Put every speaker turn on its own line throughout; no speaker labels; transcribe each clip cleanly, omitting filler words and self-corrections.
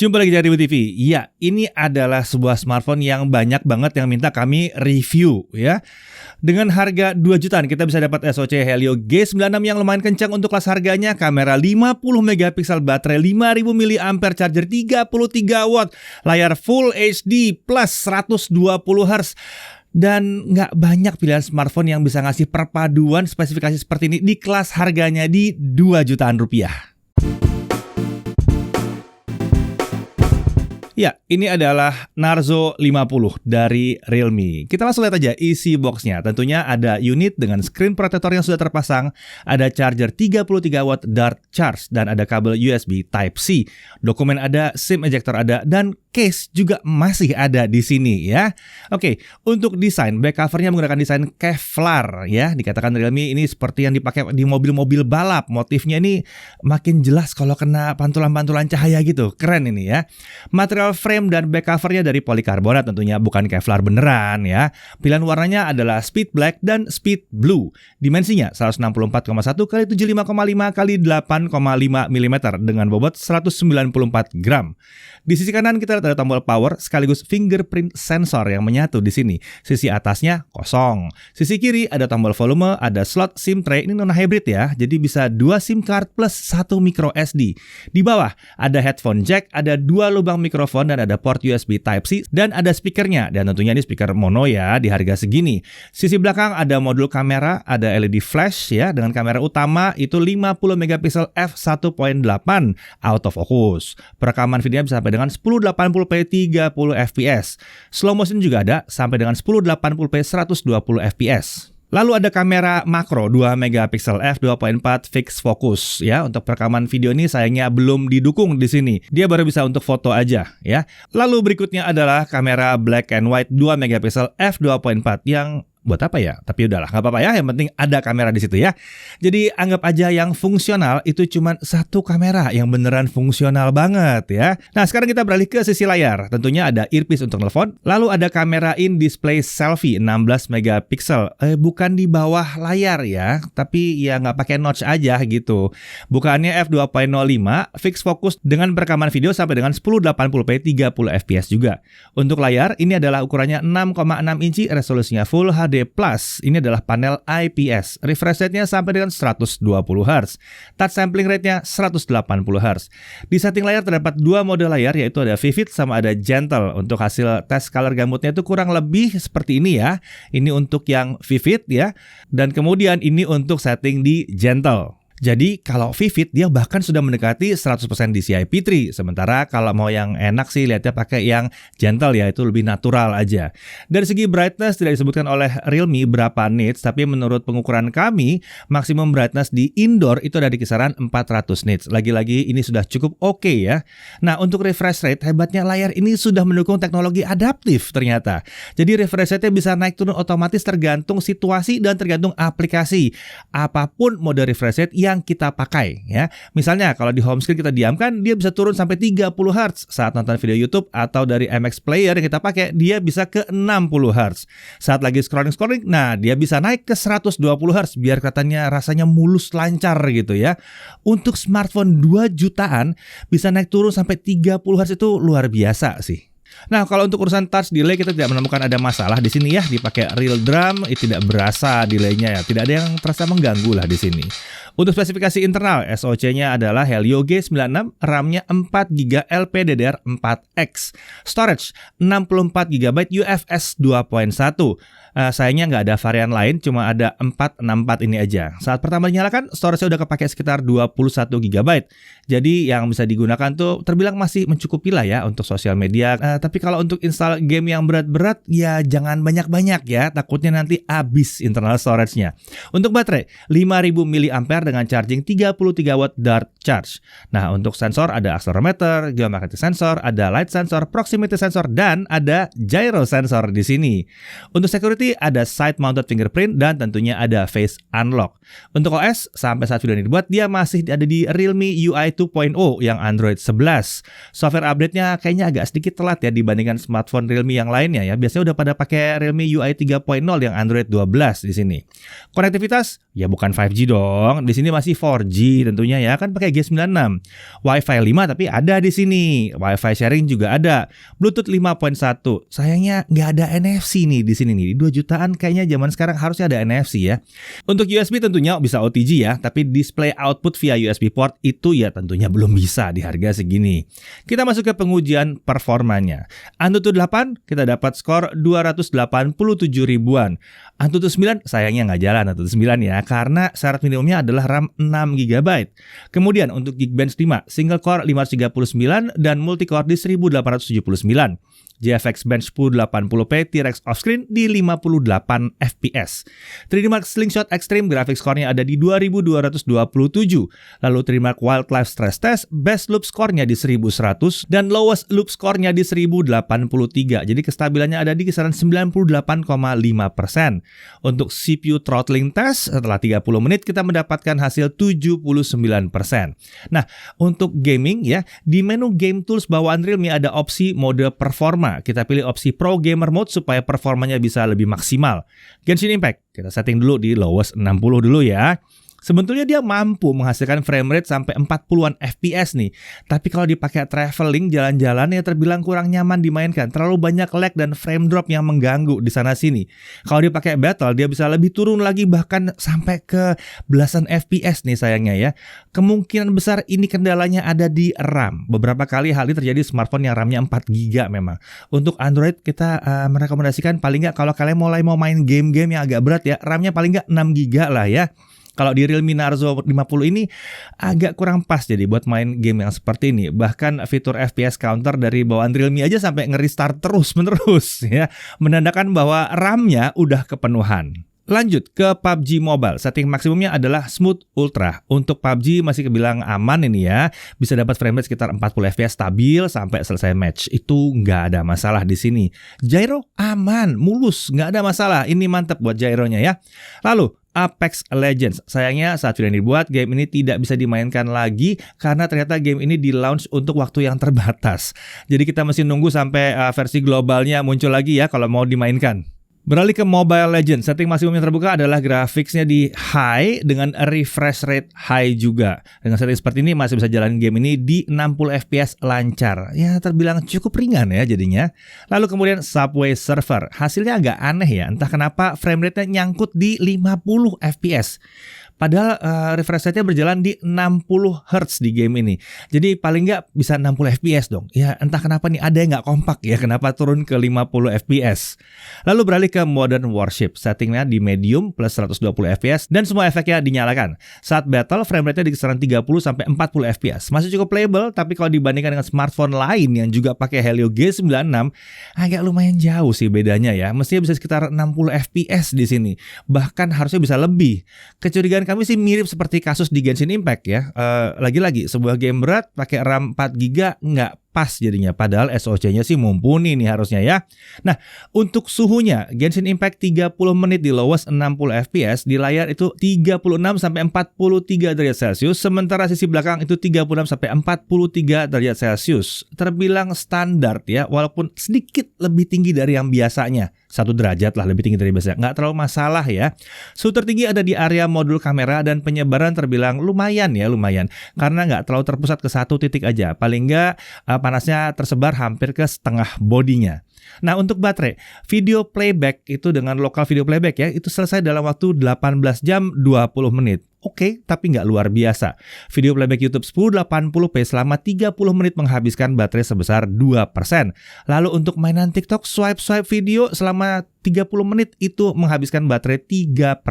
Jumpa lagi di Review TV. Iya, ini adalah sebuah smartphone yang banyak banget yang minta kami review ya. Dengan harga 2 jutaan kita bisa dapat SoC Helio G96 yang lumayan kencang untuk kelas harganya, kamera 50 megapiksel, baterai 5000 mAh, charger 33 watt, layar Full HD plus 120 Hz. Dan nggak banyak pilihan smartphone yang bisa ngasih perpaduan spesifikasi seperti ini di kelas harganya di 2 jutaan rupiah. Ya, ini adalah Narzo 50 dari Realme. Kita langsung lihat aja isi boxnya. Tentunya ada unit dengan screen protector yang sudah terpasang, ada charger 33 watt Dart Charge, dan ada kabel USB Type-C. Dokumen ada, SIM ejector ada, dan case juga masih ada di sini ya. Oke, untuk desain, back covernya menggunakan desain Kevlar ya. Dikatakan Realme ini seperti yang dipakai di mobil-mobil balap. Motifnya ini makin jelas kalau kena pantulan-pantulan cahaya gitu. Keren ini ya. Material frame dan back covernya dari polikarbonat, tentunya bukan Kevlar beneran ya. Pilihan warnanya adalah Speed Black dan Speed Blue. Dimensinya 164,1 x 75,5 x 8,5 mm dengan bobot 194 gram. Di sisi kanan kita lihat ada tombol power sekaligus fingerprint sensor yang menyatu di sini. Sisi atasnya kosong. Sisi kiri ada tombol volume, ada slot SIM tray, ini non hybrid ya. Jadi bisa 2 SIM card plus 1 micro SD. Di bawah ada headphone jack, ada 2 lubang mikrofon dan ada port USB Type-C dan ada speakernya. Dan tentunya ini speaker mono ya di harga segini. Sisi belakang ada modul kamera, ada LED flash ya dengan kamera utama itu 50 megapiksel f1.8 autofocus. Perekaman videonya bisa sampai dengan 1080p 30 fps. Slow motion juga ada sampai dengan 1080p 120 fps. Lalu ada kamera makro 2 megapiksel f2.4 fixed focus ya. Untuk perekaman video ini sayangnya belum didukung di sini. Dia baru bisa untuk foto aja ya. Lalu berikutnya adalah kamera black and white 2 megapiksel f2.4 yang buat apa ya? Tapi udahlah, nggak apa-apa ya. Yang penting ada kamera di situ ya. Jadi anggap aja yang fungsional itu cuma satu kamera yang beneran fungsional banget ya. Nah sekarang kita beralih ke sisi layar. Tentunya ada earpiece untuk telepon. Lalu ada kamera in-display selfie 16 megapiksel. Bukan di bawah layar ya, tapi ya nggak pakai notch aja gitu. Bukaannya f2.05, fixed focus dengan perekaman video sampai dengan 1080p 30 fps juga. Untuk layar ini adalah ukurannya 6,6 inci, resolusinya Full HD+. Ini adalah panel IPS. Refresh rate-nya sampai dengan 120 Hz. Touch sampling rate-nya 180 Hz. Di setting layar terdapat 2 mode layar, yaitu ada Vivid sama ada Gentle. Untuk hasil tes color gambutnya itu kurang lebih seperti ini ya. Ini untuk yang Vivid ya. Dan kemudian ini untuk setting di Gentle. Jadi kalau Vivid dia bahkan sudah mendekati 100% DCI-P3. Sementara kalau mau yang enak sih lihatnya pakai yang Gentle ya, itu lebih natural aja. Dari segi brightness tidak disebutkan oleh Realme berapa nits, tapi menurut pengukuran kami maksimum brightness di indoor itu ada di kisaran 400 nits. Lagi-lagi ini sudah cukup oke ya. Nah untuk refresh rate, hebatnya layar ini sudah mendukung teknologi adaptif ternyata. Jadi refresh rate-nya bisa naik turun otomatis tergantung situasi dan tergantung aplikasi. Apapun mode refresh rate yang kita pakai ya. Misalnya kalau di home screen kita diamkan, dia bisa turun sampai 30 Hz. Saat nonton video YouTube atau dari MX Player yang kita pakai, dia bisa ke 60 Hz. Saat lagi scrolling, nah dia bisa naik ke 120 Hz biar katanya rasanya mulus lancar gitu ya. Untuk smartphone 2 jutaan bisa naik turun sampai 30 Hz itu luar biasa sih. Nah, kalau untuk urusan touch delay kita tidak menemukan ada masalah di sini ya. Dipakai real drum, tidak berasa delaynya ya. Tidak ada yang terasa mengganggu lah di sini. Untuk spesifikasi internal, SoC-nya adalah Helio G96, RAM-nya 4GB LPDDR4X, storage 64GB UFS 2.1. Sayangnya nggak ada varian lain, cuma ada 464 ini aja. Saat pertama dinyalakan, storage-nya udah kepake sekitar 21GB. Jadi yang bisa digunakan tuh terbilang masih mencukupi lah ya untuk sosial media. Tapi kalau untuk install game yang berat-berat, ya jangan banyak-banyak ya. Takutnya nanti habis internal storage-nya. Untuk baterai, 5000 mAh dengan charging 33 watt Dart Charge. Nah, untuk sensor ada accelerometer, geomagnetic sensor, ada light sensor, proximity sensor, dan ada gyro sensor di sini. Untuk security ada side mounted fingerprint dan tentunya ada face unlock. Untuk OS, sampai saat video ini dibuat, dia masih ada di Realme UI 2.0 yang Android 11. Software update-nya kayaknya agak sedikit telat ya dibandingkan smartphone Realme yang lainnya ya. Biasanya udah pada pakai Realme UI 3.0 yang Android 12 di sini. Konektivitas ya bukan 5G dong. Di di sini masih 4G tentunya ya, kan pakai G96. Wi-Fi 5 tapi ada di sini. Wi-Fi sharing juga ada. Bluetooth 5.1. Sayangnya nggak ada NFC nih di sini nih. 2 jutaan kayaknya zaman sekarang harusnya ada NFC ya. Untuk USB tentunya bisa OTG ya, tapi display output via USB port itu ya tentunya belum bisa di harga segini. Kita masuk ke pengujian performanya. Antutu 8 kita dapat skor 287 ribuan. Antutu 9 sayangnya nggak jalan Antutu 9 ya, karena syarat minimumnya adalah RAM 6 GB. Kemudian untuk Geekbench 5, single core 539 dan multi-core di 1879. GFX Bench 1080p T-Rex offscreen di 58 fps. 3D Mark Slingshot Extreme graphics score-nya ada di 2227. Lalu 3D Mark Wildlife Stress Test best loop score-nya di 1100 dan lowest loop score-nya di 1083. Jadi kestabilannya ada di kisaran 98,5%. Untuk CPU throttling test setelah 30 menit kita mendapatkan hasil 79%. Nah, untuk gaming ya, di menu Game Tools bawaan Realme ada opsi mode performa. Kita pilih opsi Pro Gamer Mode supaya performanya bisa lebih maksimal. Genshin Impact, kita setting dulu di lowest 60 dulu ya. Sebetulnya dia mampu menghasilkan frame rate sampai 40-an FPS nih. Tapi kalau dipakai traveling, jalan-jalan ya terbilang kurang nyaman dimainkan. Terlalu banyak lag dan frame drop yang mengganggu di sana-sini. Kalau dipakai battle, dia bisa lebih turun lagi bahkan sampai ke belasan FPS nih sayangnya ya. Kemungkinan besar ini kendalanya ada di RAM. Beberapa kali hal ini terjadi di smartphone yang RAM-nya 4GB memang. Untuk Android kita merekomendasikan paling nggak kalau kalian mulai mau main game-game yang agak berat ya, RAM-nya paling nggak 6GB lah ya. Kalau di Realme Narzo 50 ini agak kurang pas jadi buat main game yang seperti ini. Bahkan fitur FPS counter dari bawaan Realme aja sampai nge-restart terus-menerus ya, menandakan bahwa RAM-nya udah kepenuhan. Lanjut ke PUBG Mobile. Setting maksimumnya adalah Smooth Ultra. Untuk PUBG masih kebilang aman ini ya. Bisa dapat frame rate sekitar 40 fps stabil sampai selesai match. Itu nggak ada masalah di sini. Gyro aman, mulus, nggak ada masalah. Ini mantep buat gyronya ya. Lalu Apex Legends. Sayangnya saat video ini dibuat, game ini tidak bisa dimainkan lagi karena ternyata game ini di-launch untuk waktu yang terbatas. Jadi kita masih nunggu sampai versi globalnya muncul lagi ya kalau mau dimainkan. Beralih ke Mobile Legends, setting maksimum yang terbuka adalah grafiksnya di high dengan refresh rate high juga. Dengan setting seperti ini masih bisa jalan game ini di 60 fps lancar. Ya terbilang cukup ringan ya jadinya. Lalu kemudian Subway Surfer, hasilnya agak aneh ya. Entah kenapa frame rate-nya nyangkut di 50 fps. Padahal refresh rate-nya berjalan di 60 Hz di game ini. Jadi paling nggak bisa 60 fps dong. Ya entah kenapa nih ada yang nggak kompak ya. Kenapa turun ke 50 fps. Lalu beralih ke Modern Warship. Settingnya di medium plus 120 fps. Dan semua efeknya dinyalakan. Saat battle frame rate-nya di kisaran 30-40 fps. Masih cukup playable. Tapi kalau dibandingkan dengan smartphone lain yang juga pakai Helio G96. Agak lumayan jauh sih bedanya ya. Mestinya bisa sekitar 60 fps di sini. Bahkan harusnya bisa lebih. Kecurigaan kami sih mirip seperti kasus di Genshin Impact ya. Lagi-lagi sebuah game berat pakai RAM 4GB nggak pas jadinya. Padahal SoC-nya sih mumpuni nih harusnya ya. Nah, untuk suhunya Genshin Impact 30 menit di lowest 60 fps, di layar itu 36 sampai 43 derajat Celcius, sementara sisi belakang itu 36 sampai 43 derajat Celcius. Terbilang standar ya, walaupun sedikit lebih tinggi dari yang biasanya. 1 derajat lah lebih tinggi dari biasanya. Nggak terlalu masalah ya. Suhu tertinggi ada di area modul kamera dan penyebaran terbilang lumayan ya, lumayan. Karena nggak terlalu terpusat ke satu titik aja. Paling nggak panasnya tersebar hampir ke setengah bodinya. Nah untuk baterai, video playback itu dengan lokal video playback ya, itu selesai dalam waktu 18 jam 20 menit. Oke, tapi nggak luar biasa. Video playback YouTube 1080p selama 30 menit menghabiskan baterai sebesar 2%. Lalu untuk mainan TikTok swipe video selama 30 menit itu menghabiskan baterai 3%.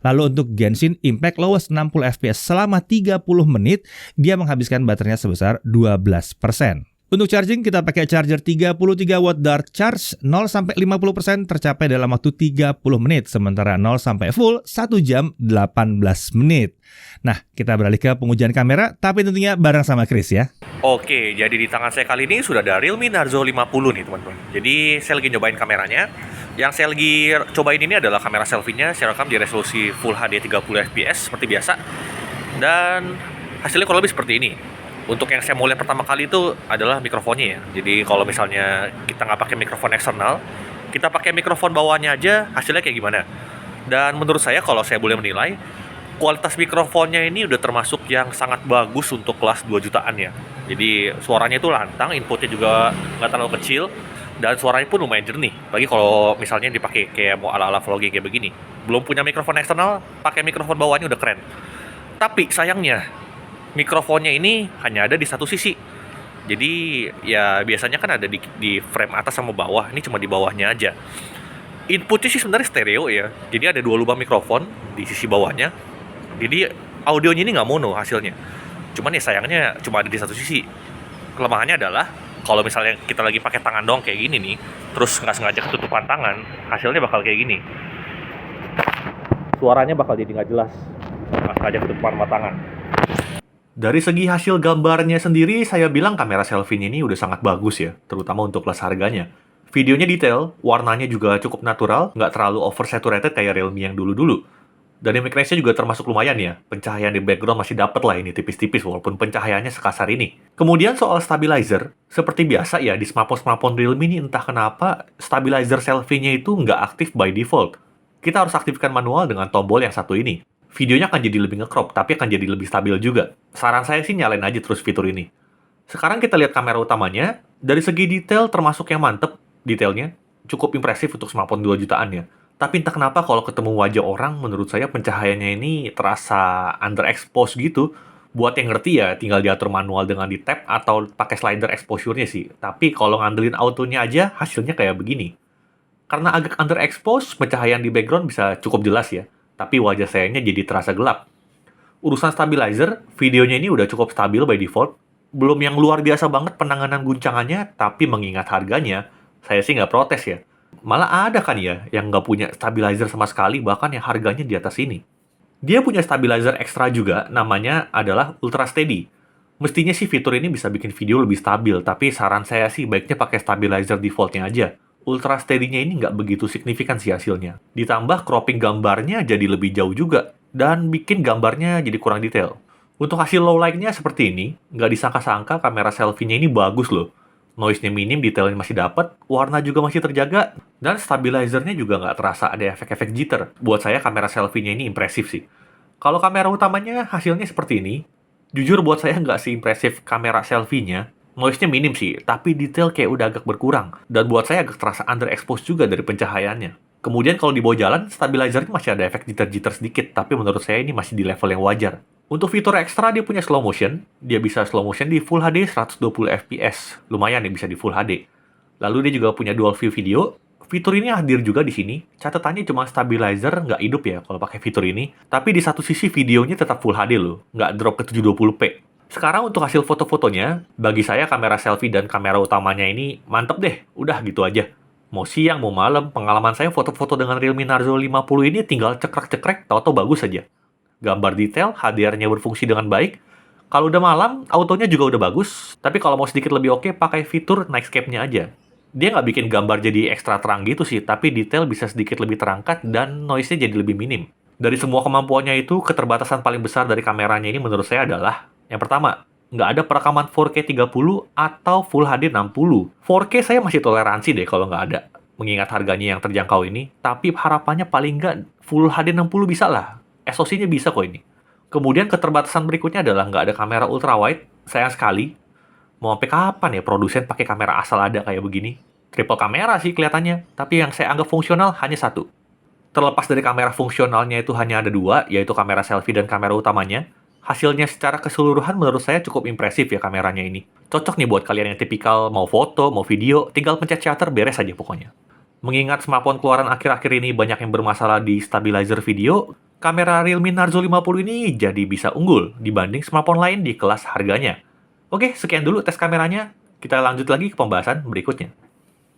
Lalu untuk Genshin Impact lowest 60 fps selama 30 menit, dia menghabiskan baterainya sebesar 12%. Untuk charging kita pakai charger 33 watt Dart Charge 0-50% tercapai dalam waktu 30 menit. Sementara 0 sampai full 1 jam 18 menit. Nah, kita beralih ke pengujian kamera, tapi tentunya bareng sama Chris ya.
Oke, jadi di tangan saya kali ini sudah ada Realme Narzo 50 nih teman-teman. Jadi saya lagi nyobain kameranya. Yang saya lagi cobain ini adalah kamera selfie-nya. Saya rekam di resolusi Full HD 30 fps seperti biasa. Dan hasilnya kurang lebih seperti ini. Untuk yang saya mau lihat pertama kali itu adalah mikrofonnya ya. Jadi kalau misalnya kita nggak pakai mikrofon eksternal, kita pakai mikrofon bawahnya aja, hasilnya kayak gimana. Dan menurut saya kalau saya boleh menilai, kualitas mikrofonnya ini udah termasuk yang sangat bagus untuk kelas 2 jutaan ya. Jadi suaranya itu lantang, inputnya juga nggak terlalu kecil, dan suaranya pun lumayan jernih. Bagi kalau misalnya dipakai kayak mau ala-ala vlogging kayak begini. Belum punya mikrofon eksternal, pakai mikrofon bawahnya udah keren. Tapi sayangnya, mikrofonnya ini hanya ada di satu sisi. Jadi ya biasanya kan ada di frame atas sama bawah, ini cuma di bawahnya aja. Inputnya sih sebenarnya stereo ya. Jadi ada 2 lubang mikrofon di sisi bawahnya. Jadi audionya ini nggak mono hasilnya. Cuman ya sayangnya cuma ada di satu sisi. Kelemahannya adalah kalau misalnya kita lagi pakai tangan doang kayak gini nih, terus nggak sengaja ketutupan tangan, hasilnya bakal kayak gini. Suaranya bakal jadi nggak jelas, nggak sengaja ketutupan sama tangan. Dari segi hasil gambarnya sendiri, saya bilang kamera selfie ini udah sangat bagus ya, terutama untuk kelas harganya. Videonya detail, warnanya juga cukup natural, nggak terlalu oversaturated kayak Realme yang dulu-dulu. Dynamic range-nya juga termasuk lumayan ya. Pencahayaan di background masih dapet lah ini tipis-tipis walaupun pencahayaannya sekasar ini. Kemudian soal stabilizer, seperti biasa ya di smartphone Realme ini entah kenapa stabilizer selfie-nya itu nggak aktif by default. Kita harus aktifkan manual dengan tombol yang satu ini. Videonya akan jadi lebih nge-crop, tapi akan jadi lebih stabil juga. Saran saya sih nyalain aja terus fitur ini. Sekarang kita lihat kamera utamanya. Dari segi detail termasuk yang mantep, detailnya cukup impresif untuk smartphone 2 jutaan ya. Tapi entah kenapa kalau ketemu wajah orang, menurut saya pencahayaannya ini terasa underexposed gitu. Buat yang ngerti ya, tinggal diatur manual dengan di tap atau pakai slider exposure-nya sih. Tapi kalau ngandelin autonya aja, hasilnya kayak begini. Karena agak underexposed, pencahayaan di background bisa cukup jelas ya. Tapi wajah sayanya jadi terasa gelap. Urusan stabilizer, videonya ini udah cukup stabil by default. Belum yang luar biasa banget penanganan guncangannya, tapi mengingat harganya, saya sih nggak protes ya. Malah ada kan ya yang nggak punya stabilizer sama sekali, bahkan yang harganya di atas ini. Dia punya stabilizer ekstra juga, namanya adalah Ultra Steady. Mestinya sih fitur ini bisa bikin video lebih stabil, tapi saran saya sih baiknya pakai stabilizer defaultnya aja. Ultra Steady-nya ini nggak begitu signifikan sih hasilnya. Ditambah cropping gambarnya jadi lebih jauh juga, dan bikin gambarnya jadi kurang detail. Untuk hasil low light-nya seperti ini, nggak disangka-sangka kamera selfie-nya ini bagus loh. Noise-nya minim, detailnya masih dapat, warna juga masih terjaga, dan stabilizer-nya juga nggak terasa ada efek-efek jitter. Buat saya kamera selfie-nya ini impresif sih. Kalau kamera utamanya hasilnya seperti ini, jujur buat saya nggak seimpresif kamera selfie-nya. Noise-nya minim sih, tapi detail kayak udah agak berkurang. Dan buat saya agak terasa underexposed juga dari pencahayaannya. Kemudian kalau dibawa jalan, stabilizer-nya masih ada efek jitter-jitter sedikit, tapi menurut saya ini masih di level yang wajar. Untuk fitur ekstra dia punya slow motion, dia bisa slow motion di Full HD 120 fps, lumayan ya bisa di Full HD. Lalu dia juga punya dual view video, fitur ini hadir juga di sini. Catatannya cuma stabilizer nggak hidup ya kalau pakai fitur ini, tapi di satu sisi videonya tetap Full HD loh, nggak drop ke 720p. Sekarang untuk hasil foto-fotonya, bagi saya kamera selfie dan kamera utamanya ini mantep deh, udah gitu aja. Mau siang, mau malam, pengalaman saya foto-foto dengan Realme Narzo 50 ini tinggal cekrek-cekrek, tau-tau bagus aja. Gambar detail, HDR-nya berfungsi dengan baik. Kalau udah malam, autonya juga udah bagus. Tapi kalau mau sedikit lebih oke, pakai fitur Nightscape-nya aja. Dia nggak bikin gambar jadi ekstra terang gitu sih, tapi detail bisa sedikit lebih terangkat dan noise-nya jadi lebih minim. Dari semua kemampuannya itu, keterbatasan paling besar dari kameranya ini menurut saya adalah, yang pertama, nggak ada perekaman 4K 30 atau Full HD 60. 4K saya masih toleransi deh kalau nggak ada, mengingat harganya yang terjangkau ini. Tapi harapannya paling nggak Full HD 60 bisa lah. SoC-nya bisa kok ini. Kemudian keterbatasan berikutnya adalah nggak ada kamera ultrawide, sayang sekali. Mau sampai kapan ya produsen pakai kamera asal ada kayak begini? Triple kamera sih kelihatannya, tapi yang saya anggap fungsional hanya satu. Terlepas dari kamera fungsionalnya itu hanya ada dua, yaitu kamera selfie dan kamera utamanya, hasilnya secara keseluruhan menurut saya cukup impresif ya kameranya ini. Cocok nih buat kalian yang tipikal mau foto, mau video, tinggal pencet shutter beres aja pokoknya. Mengingat smartphone keluaran akhir-akhir ini banyak yang bermasalah di stabilizer video, kamera Realme Narzo 50 ini jadi bisa unggul dibanding smartphone lain di kelas harganya. Oke, sekian dulu tes kameranya. Kita lanjut lagi ke pembahasan berikutnya.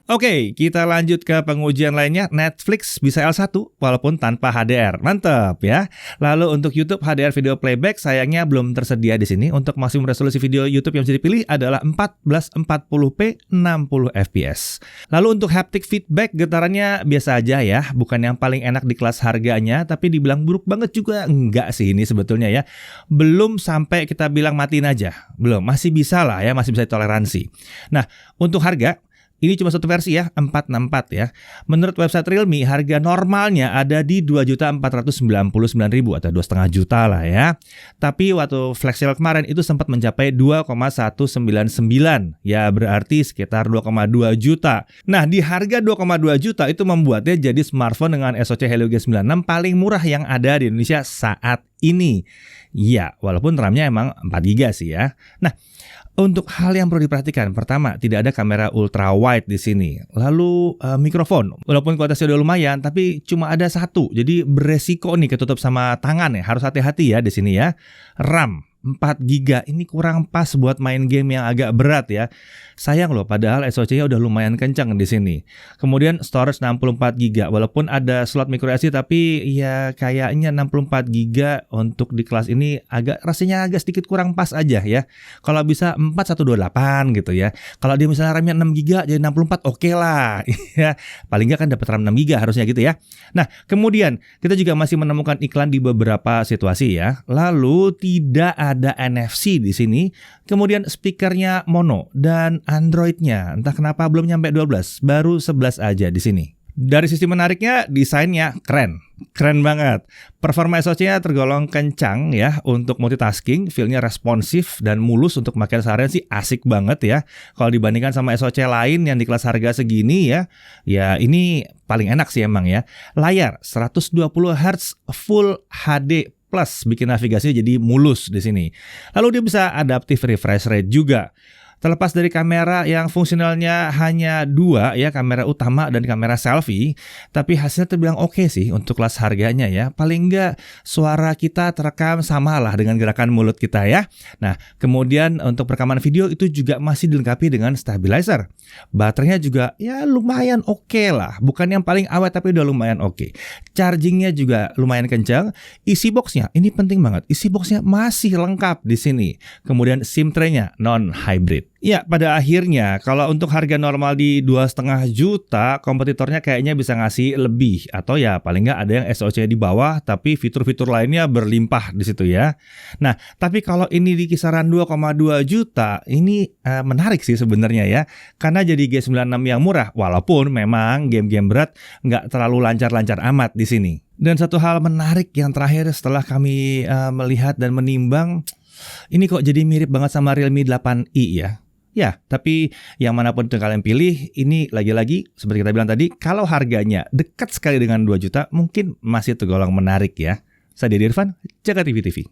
Oke, kita lanjut ke pengujian lainnya. Netflix bisa L1 walaupun tanpa HDR. Mantap ya. Lalu untuk YouTube HDR video playback sayangnya belum tersedia di sini. Untuk maksimum resolusi video YouTube yang bisa dipilih adalah 1440p 60 fps. Lalu untuk haptic feedback getarannya biasa aja ya. Bukan yang paling enak di kelas harganya, tapi dibilang buruk banget juga enggak sih ini sebetulnya ya. Belum sampai kita bilang matiin aja. Belum, masih bisa lah ya, masih bisa ditoleransi. Nah, untuk harga Ini cuma satu versi ya, 464 ya. Menurut website Realme, harga normalnya ada di 2.499.000 atau 2,5 juta lah ya. Tapi waktu flash sale kemarin itu sempat mencapai 2,199, ya berarti sekitar 2,2 juta. Nah, di harga 2,2 juta itu membuatnya jadi smartphone dengan SoC Helio G96 paling murah yang ada di Indonesia saat ini. Ya, walaupun RAM-nya emang 4 GB sih ya. Nah, untuk hal yang perlu diperhatikan, pertama, tidak ada kamera ultra wide di sini. Lalu mikrofon, walaupun kualitasnya udah lumayan, tapi cuma ada satu. Jadi beresiko nih ketutup sama tangan ya. Harus hati-hati ya di sini ya. RAM 4 GB ini kurang pas buat main game yang agak berat ya. Sayang loh, padahal SoC-nya udah lumayan kencang di sini. Kemudian storage 64 GB, walaupun ada slot microSD tapi ya kayaknya 64 GB untuk di kelas ini rasanya agak sedikit kurang pas aja ya. Kalau bisa 4128 gitu ya. Kalau dia misalnya RAM-nya 6 GB jadi 64 oke lah. Ya, paling nggak kan dapat RAM 6 GB harusnya gitu ya. Nah, kemudian kita juga masih menemukan iklan di beberapa situasi ya. Lalu tidak ada NFC di sini. Kemudian speakernya mono dan Android-nya entah kenapa belum nyampe 12, baru 11 aja di sini. Dari sisi menariknya, desainnya keren banget. Performa SoC-nya tergolong kencang ya untuk multitasking, feel-nya responsif dan mulus untuk pakai seharian sih asik banget ya. Kalau dibandingkan sama SoC lain yang di kelas harga segini ya ini paling enak sih emang ya. Layar 120 Hz Full HD Plus bikin navigasinya jadi mulus di sini. Lalu dia bisa adaptive refresh rate juga. Terlepas dari kamera yang fungsionalnya hanya 2 ya, kamera utama dan kamera selfie, tapi hasilnya terbilang oke sih untuk kelas harganya ya. Paling enggak suara kita terekam samalah dengan gerakan mulut kita ya. Nah, kemudian untuk rekaman video itu juga masih dilengkapi dengan stabilizer. Baterainya juga ya lumayan oke lah, bukan yang paling awet tapi udah lumayan oke. Chargingnya juga lumayan kencang. Isi boxnya ini penting banget. Isi boxnya masih lengkap di sini. Kemudian SIM tray-nya non hybrid. Ya, pada akhirnya kalau untuk harga normal di 2,5 juta, kompetitornya kayaknya bisa ngasih lebih atau ya paling nggak ada yang SoC di bawah tapi fitur-fitur lainnya berlimpah di situ ya. Nah, tapi kalau ini di kisaran 2,2 juta, ini menarik sih sebenarnya ya. Karena jadi G96 yang murah walaupun memang game-game berat nggak terlalu lancar-lancar amat di sini. Dan satu hal menarik yang terakhir setelah kami melihat dan menimbang, ini kok jadi mirip banget sama Realme 8i ya. Ya, tapi yang manapun yang kalian pilih, ini lagi-lagi seperti kita bilang tadi, kalau harganya dekat sekali dengan 2 juta, mungkin masih tergolong menarik ya. Saya Dedi Irfan, Jaga TV TV.